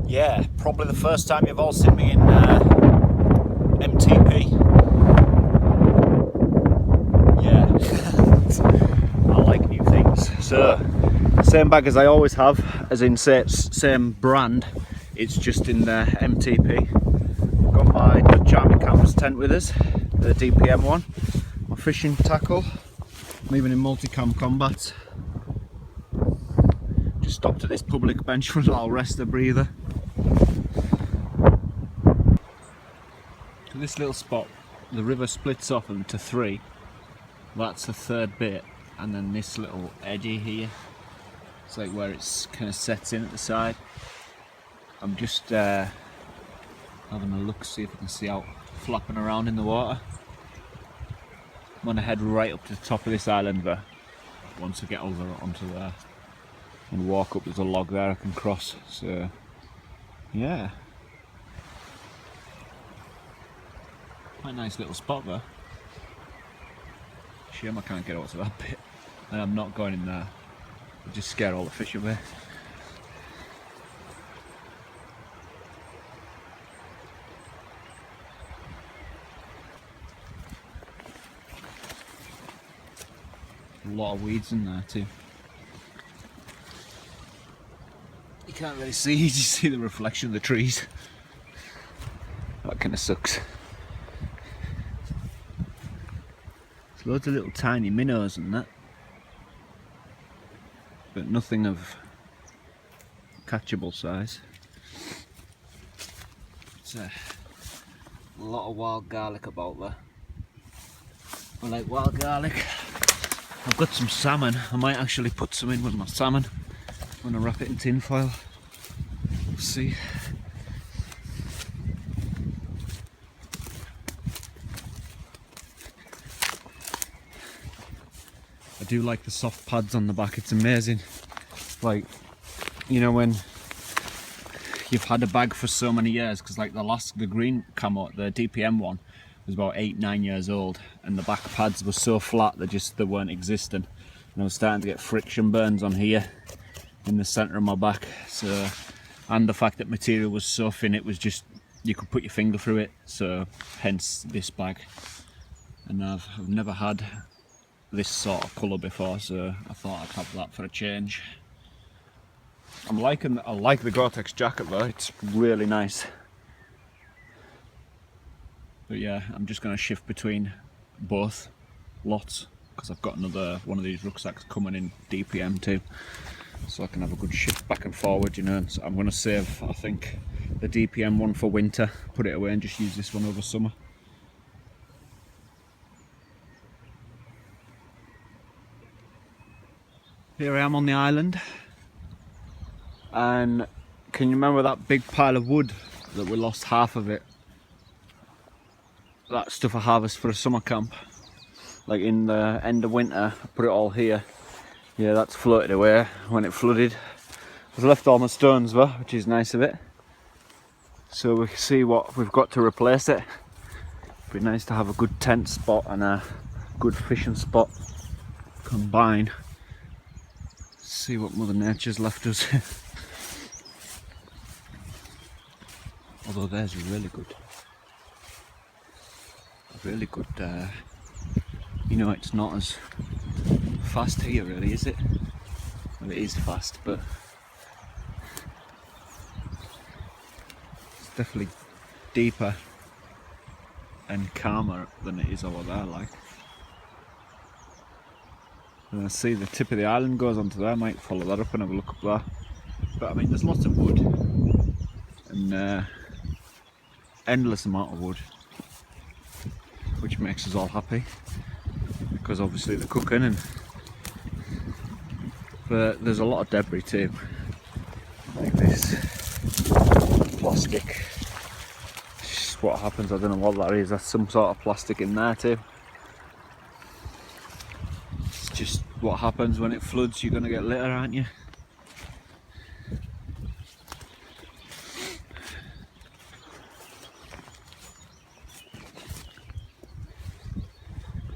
Yeah, probably the first time you've all seen me in MTP. Yeah, I like new things. So, same bag as I always have, as in say it's same brand, it's just in the MTP. Got my Dutch Army canvas tent with us, the DPM one, my fishing tackle, I'm even in multicam combat. Just stopped at this public bench for a little rest a breather. So this little spot, the river splits off into three. That's the third bit, and then this little edgy here, it's like where it's kind of sets in at the side. I'm just having a look, see if I can see out flapping around in the water. I'm gonna head right up to the top of this island there. Once I get over onto there and walk up, there's a log there I can cross. So yeah, quite a nice little spot there. Shame I can't get out to that bit, and I'm not going in there. I'll just scare all the fish away. A lot of weeds in there too. You can't really see, you just see the reflection of the trees. That kind of sucks. There's loads of little tiny minnows and that, but nothing of catchable size. It's a lot of wild garlic about there. I like wild garlic. I've got some salmon. I might actually put some in with my salmon. I'm gonna wrap it in tin foil. We'll see. I do like the soft pads on the back. It's amazing. Like, you know, when you've had a bag for so many years, because like the green camo, the DPM one, was about 8-9 years old, and the back pads were so flat they weren't existing, and I was starting to get friction burns on here in the centre of my back. So, and the fact that material was so thin, it was just, you could put your finger through it. So hence this bag. And I've never had this sort of colour before, so I thought I'd have that for a change. I like the Gore-Tex jacket though, it's really nice. But yeah, I'm just going to shift between both lots, because I've got another one of these rucksacks coming in DPM too, so I can have a good shift back and forward, you know. So I'm going to save, I think, the DPM one for winter, put it away and just use this one over summer. Here I am on the island, and can you remember that big pile of wood that we lost half of it? That stuff I harvest for a summer camp, like in the end of winter, I put it all here. Yeah, that's floated away when it flooded. I've left all my stones there, which is nice of it, so we can see what we've got to replace it. It'd be nice to have a good tent spot and a good fishing spot combined. See what Mother Nature's left us. Although there's really good, you know, it's not as fast here really, is it? Well, it is fast, but it's definitely deeper and calmer than it is over there, like. And I see the tip of the island goes onto there. I might follow that up and have a look up there. But I mean, there's lots of wood, and endless amount of wood, which makes us all happy, because obviously they're cooking. But there's a lot of debris too, like this plastic. It's just what happens. I don't know what that is. That's some sort of plastic in there too. It's just what happens when it floods. You're gonna get litter, aren't you?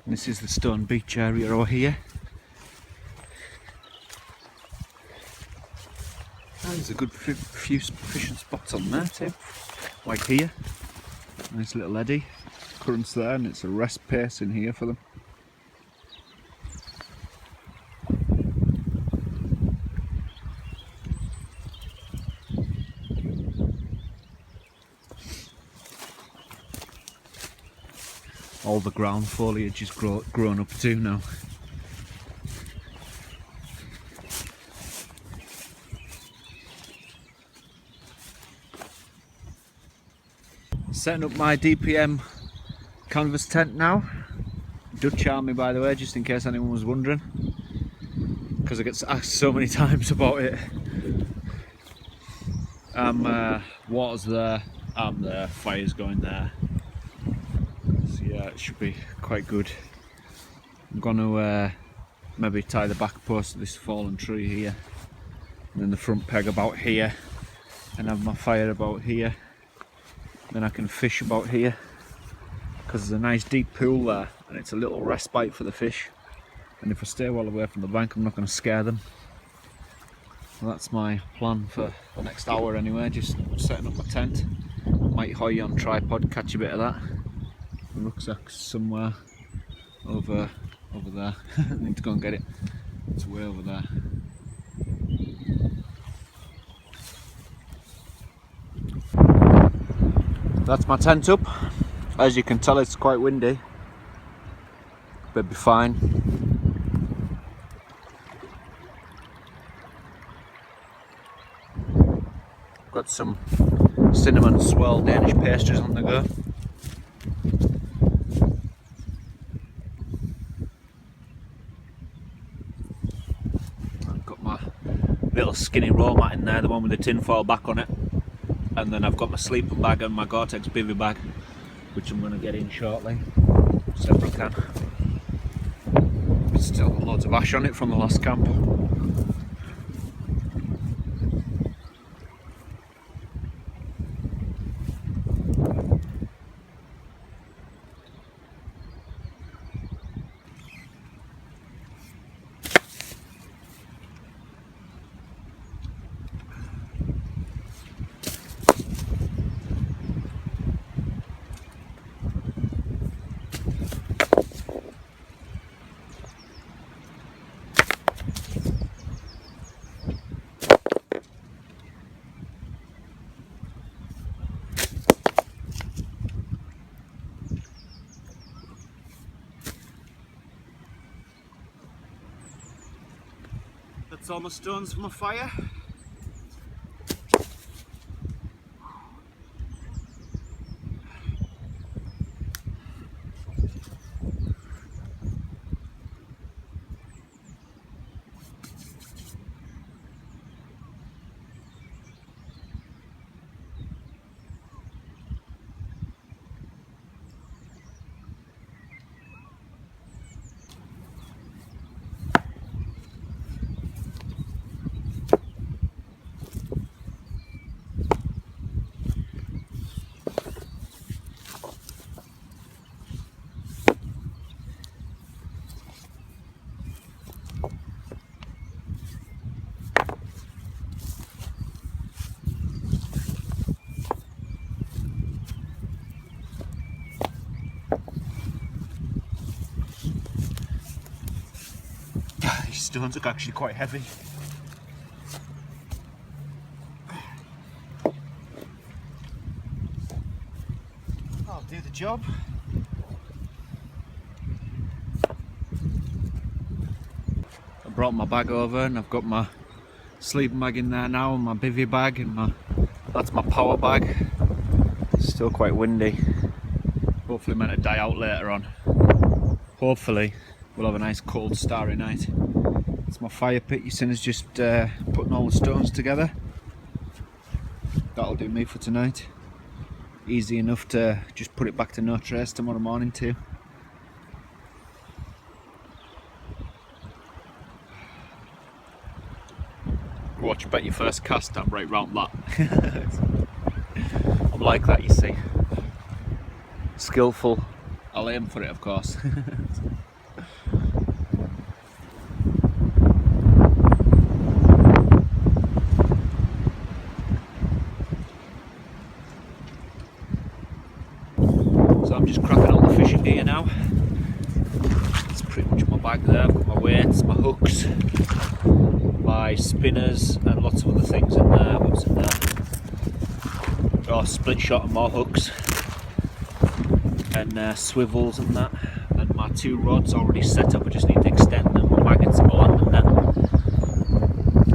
This is the Stone Beach area over here. There's there's a good few fishing spots on there too, like here. Nice little eddy, currents there, and it's a rest pace in here for them. All the ground foliage is grown up too now. Setting up my DPM canvas tent now. Dutch Army, by the way, just in case anyone was wondering, because I get asked so many times about it. Water's there, I'm there, fire's going there. So yeah, it should be quite good. I'm gonna maybe tie the back post of this fallen tree here, and then the front peg about here, and have my fire about here. Then I can fish about here, because there's a nice deep pool there, and it's a little respite for the fish. And if I stay well away from the bank, I'm not going to scare them. Well, that's my plan for the next hour anyway, just setting up my tent. Might hoy on tripod, catch a bit of that. The rucksack's somewhere over there. I need to go and get it. It's way over there. That's my tent up. As you can tell, it's quite windy, but it'll be fine. Got some cinnamon swirl Danish pastries on the go. I've got my little skinny roll mat in there, the one with the tin foil back on it. And then I've got my sleeping bag and my Gore-Tex bivvy bag, which I'm going to get in shortly, separate can. Still got loads of ash on it from the last camp. That's all my stones for my fire. These stones look actually quite heavy. I'll do the job. I brought my bag over and I've got my sleeping bag in there now and my bivvy bag, and that's my power bag. It's still quite windy. Hopefully meant to die out later on. Hopefully we'll have a nice cold starry night. It's my fire pit. Yasina's just putting all the stones together. That'll do me for tonight. Easy enough to just put it back to no trace tomorrow morning too. Watch, bet your first cast, I'm right round that. I'm like that, you see. Skillful. I'll aim for it, of course. I'm just cracking all the fishing gear now. That's pretty much my bag there. I've got my weights, my hooks, my spinners and lots of other things in there. What's in there? Oh, split shot and more hooks and swivels and that, and my 2 rods already set up. I just need to extend them, my magnets and my landing net.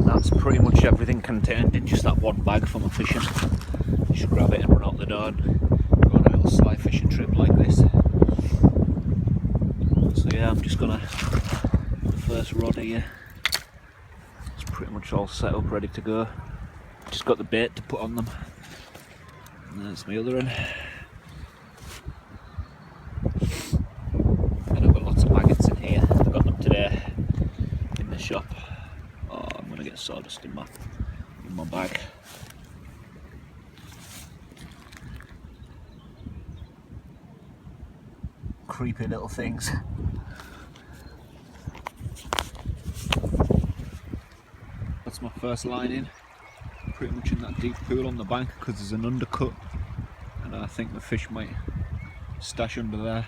That's pretty much everything contained in just that one bag for my fishing. Just grab it and run out the door and go on a little sly fishing trip like this. So yeah, I'm just gonna first rod here. It's pretty much all set up, ready to go. Just got the bait to put on them. And there's my other one. And I've got lots of maggots in here. I got them today in the shop. Oh, I'm gonna get sawdust in my bag. Creepy little things. That's my first line in. Pretty much in that deep pool on the bank because there's an undercut, and I think the fish might stash under there.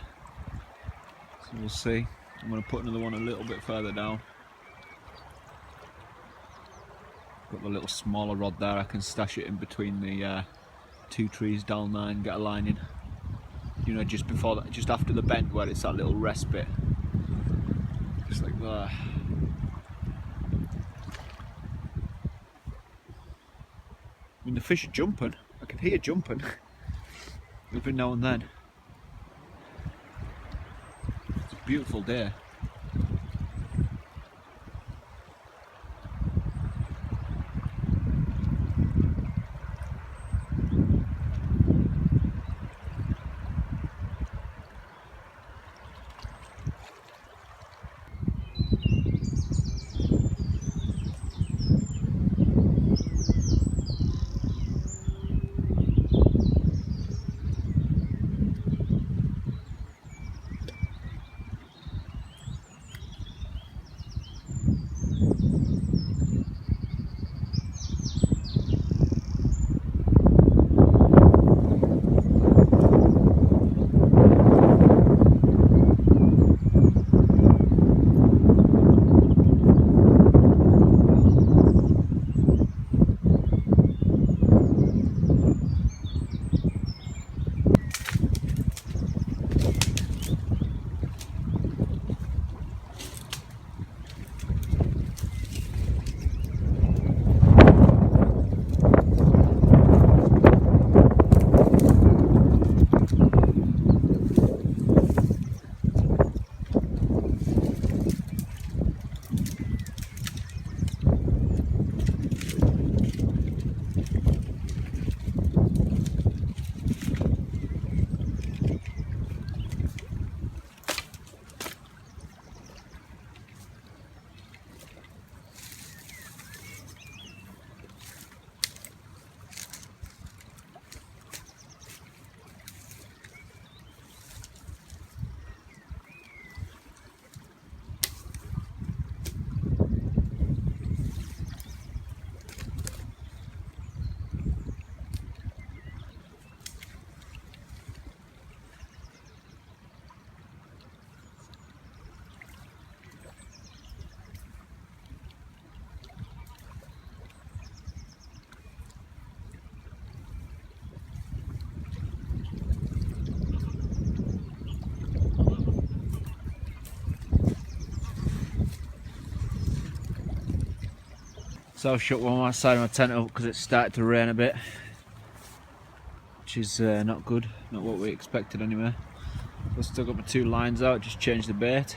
So we'll see. I'm going to put another one a little bit further down. Got the little smaller rod there. I can stash it in between the 2 trees down there and get a line in. You know, just before that, just after the bend where it's that little rest bit, just like there. I mean, the fish are jumping. I can hear jumping every now and then. It's a beautiful day. So I've shut one more side of my tent up because it's started to rain a bit, which is not good, not what we expected anyway. I've still got my 2 lines out, just changed the bait.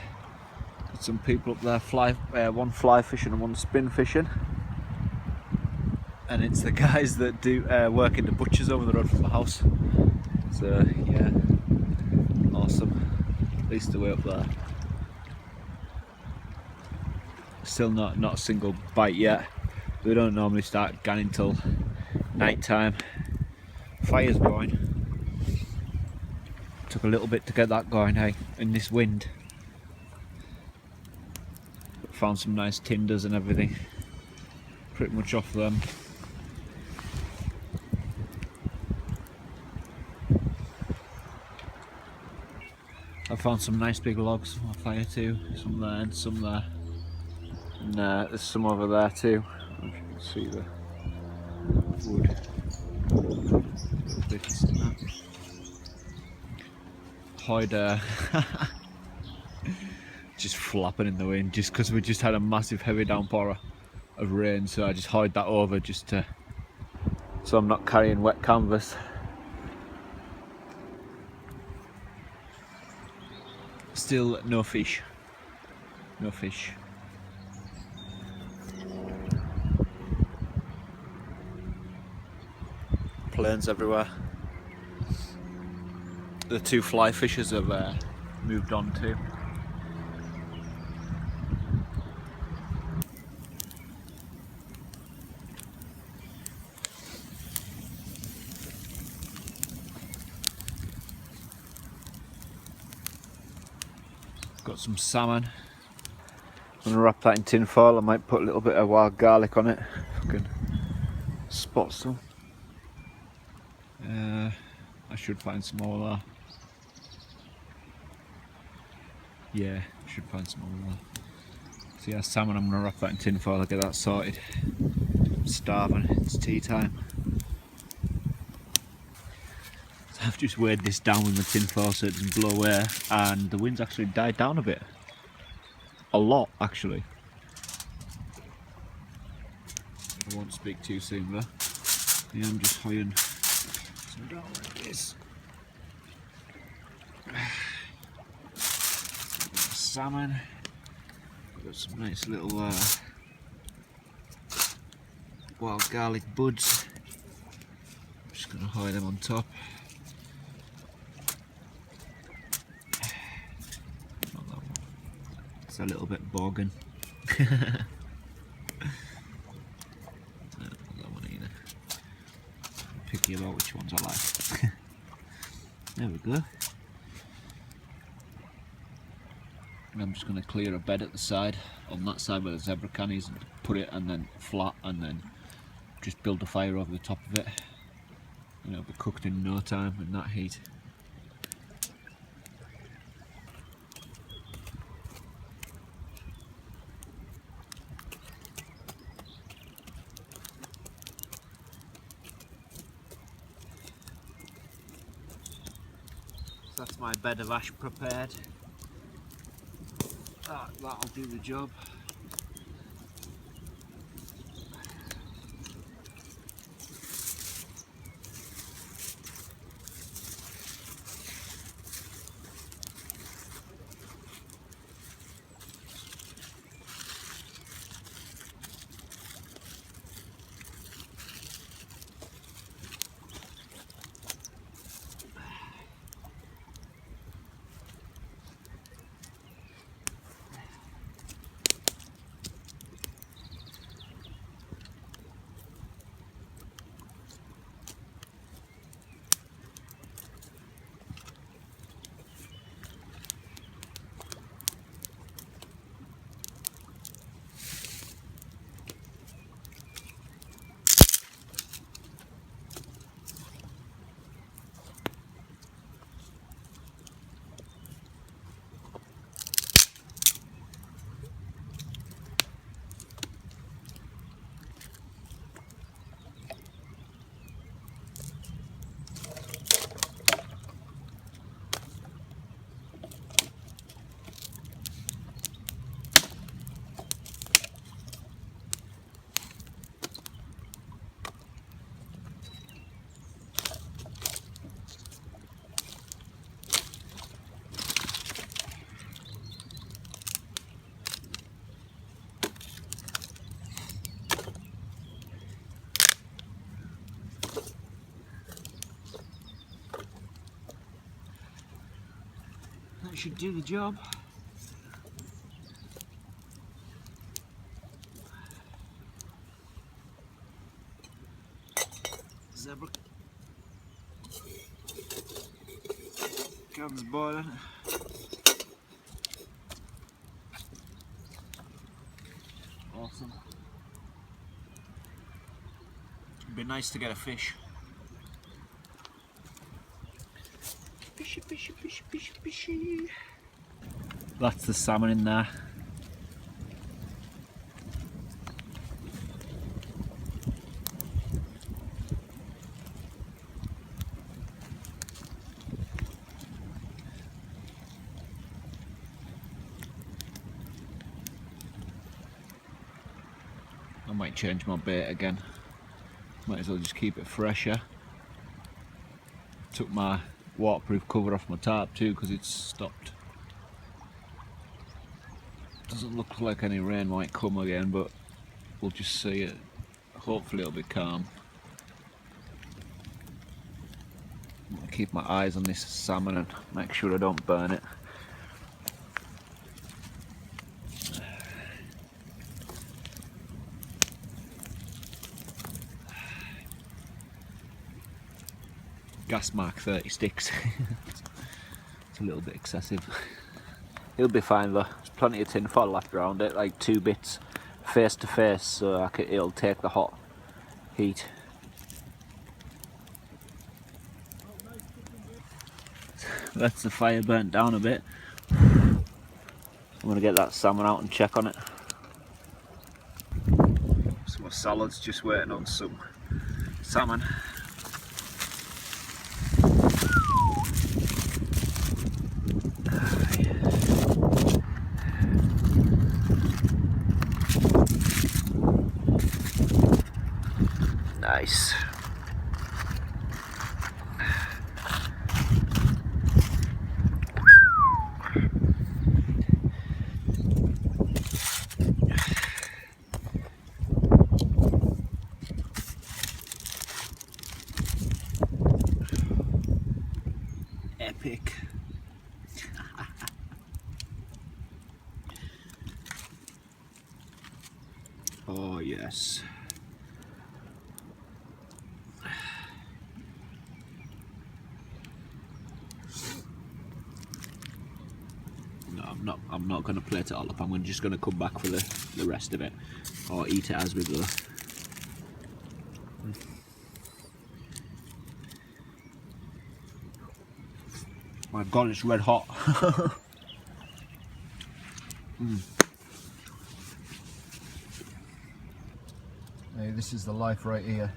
Got some people up there, one fly fishing and one spin fishing. And it's the guys that do work in the butchers over the road from the house. So yeah, awesome. At least the way up there. Still not a single bite yet. We don't normally start ganning till night time. Fire's going. Took a little bit to get that going, hey, in this wind. Found some nice tinders and everything. Pretty much off them. I found some nice big logs on fire too, some there and some there. And there's some over there too. I don't know if you can see the wood. Little bits in that. Hide just flapping in the wind just because we just had a massive heavy downpour of rain, so I just hide that over just to, so I'm not carrying wet canvas. Still no fish. No fish. Planes everywhere. The two fly fishers have moved on too. Got some salmon. I'm gonna wrap that in tin foil. I might put a little bit of wild garlic on it if I can spot some. I should find some more there. Yeah, should find some more there. So yeah, salmon, I'm gonna wrap that in tin foil. I'll get that sorted. I'm starving, it's tea time. So I've just weighed this down with my tin foil so it doesn't blow away, and the wind's actually died down a bit. A lot, actually. I won't speak too soon though. Yeah, I'm just hoying some down like this. Salmon. Got some nice little wild garlic buds. I'm just going to hide them on top. Not that one. It's a little bit bogging. Not that one either. I'm picky about which ones I like. There we go. And I'm just going to clear a bed at the side, on that side where the zebra can is, and put it and then flat, and then just build a fire over the top of it. And it'll be cooked in no time in that heat. So that's my bed of ash prepared. That'll do the job. That should do the job. Zebra can's boiling. Awesome. It'd be nice to get a fish. Fishy, fishy, fishy, fishy, fishy. That's the salmon in there. I might change my bait again. Might as well just keep it fresher. Took my waterproof cover off my tarp too because it's stopped. Doesn't look like any rain might come again, but we'll just see it. Hopefully it'll be calm. I'll keep my eyes on this salmon and make sure I don't burn it. Gas mark 30 sticks. It's a little bit excessive. It'll be fine though. There's plenty of tin foil left around it, like 2 bits face to face, so it'll take the hot heat. That's the fire burnt down a bit. I'm gonna get that salmon out and check on it. Some more salads, just waiting on some salmon. Nice. Epic. Oh yes. No, I'm not going to plate it all up. I'm just going to come back for the rest of it, or eat it as we go. My God, it's red hot. Hey, this is the life right here.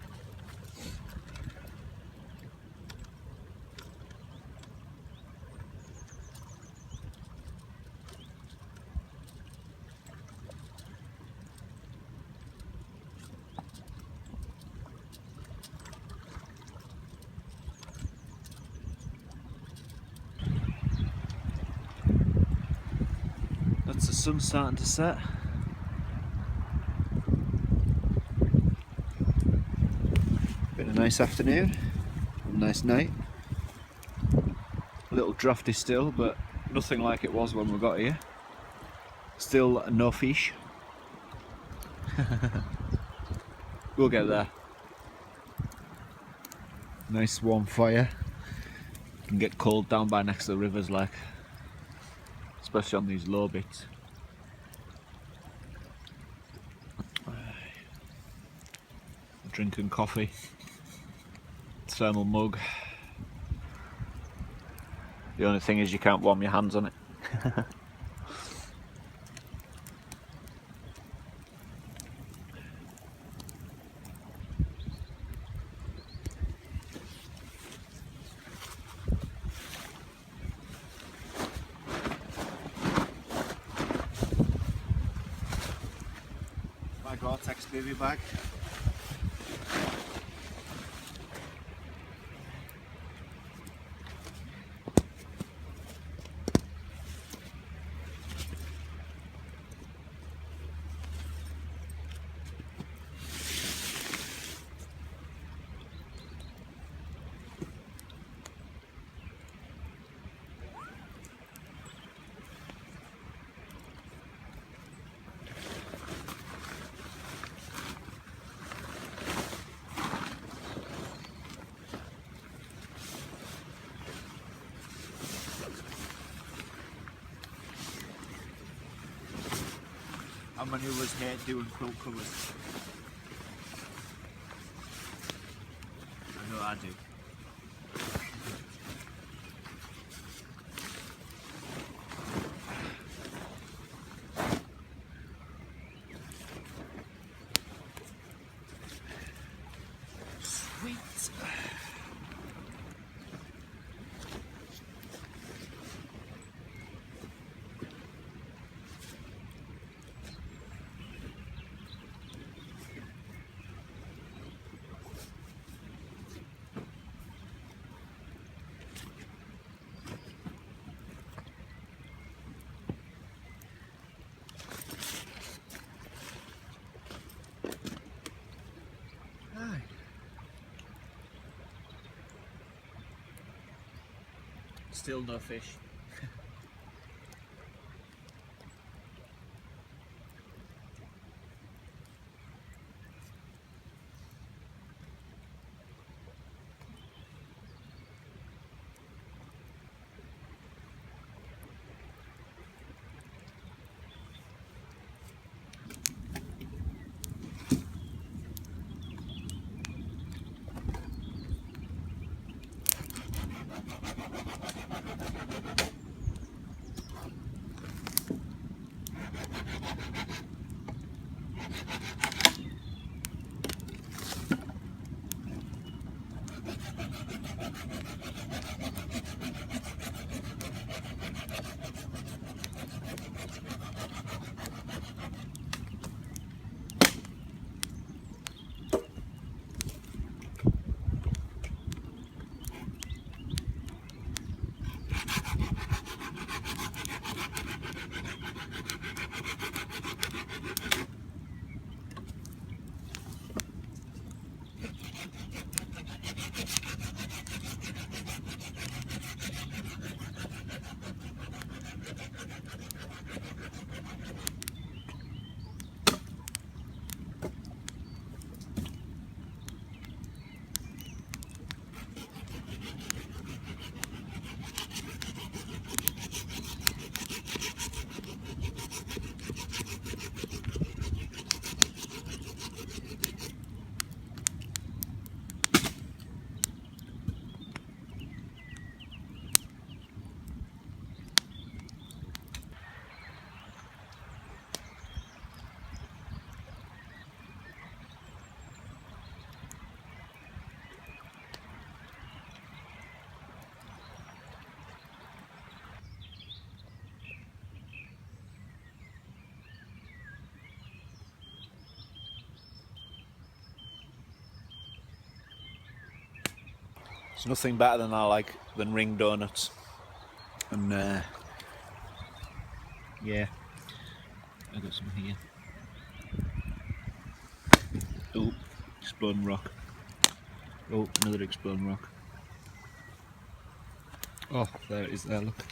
That's the sun starting to set. Been a nice afternoon, a nice night. A little drafty still, but nothing like it was when we got here. Still no fish. We'll get there. Nice warm fire. Can get cold down by next to the rivers, like, especially on these low bits. Drinking coffee, thermal mug. The only thing is you can't warm your hands on it. My Gore-Tex baby bag. How many of us hate doing quilt covers? I know I do. Yes. Still no fish. There's nothing better than ring donuts, and yeah, I got some here. Oh, exploding rock. Oh, another exploding rock. Oh, there it is there, look.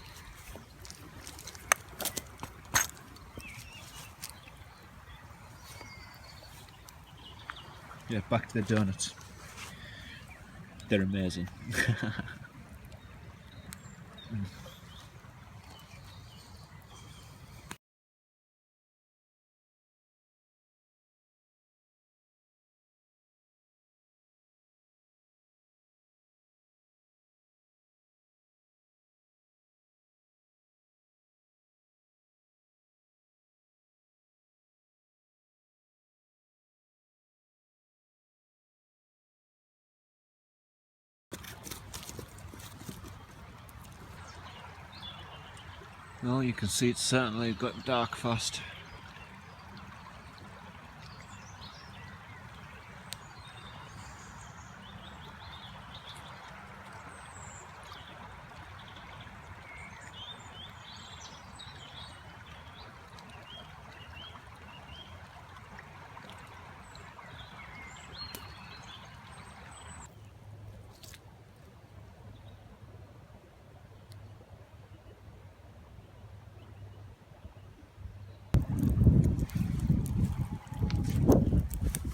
Yeah, back to the donuts. They're amazing. Well, you can see it's certainly got dark fast.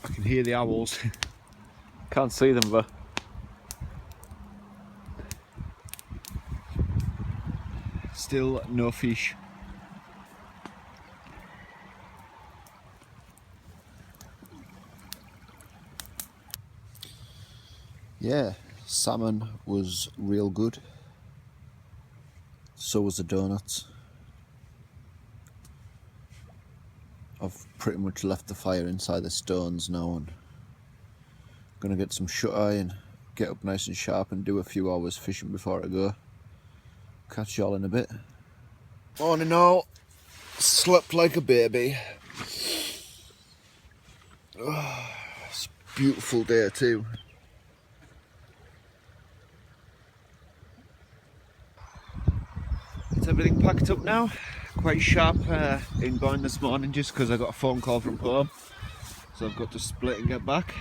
I can hear the owls. Can't see them, but still no fish. Yeah, salmon was real good. So was the donuts. I've pretty much left the fire inside the stones now, and gonna get some shut eye and get up nice and sharp and do a few hours fishing before I go. Catch y'all in a bit. Morning all. Slept like a baby. Oh, it's a beautiful day too. It's everything packed up now. Quite sharp inbound this morning just because I got a phone call from home. So I've got to split and get back.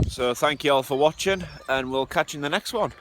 So thank you all for watching, and we'll catch you in the next one.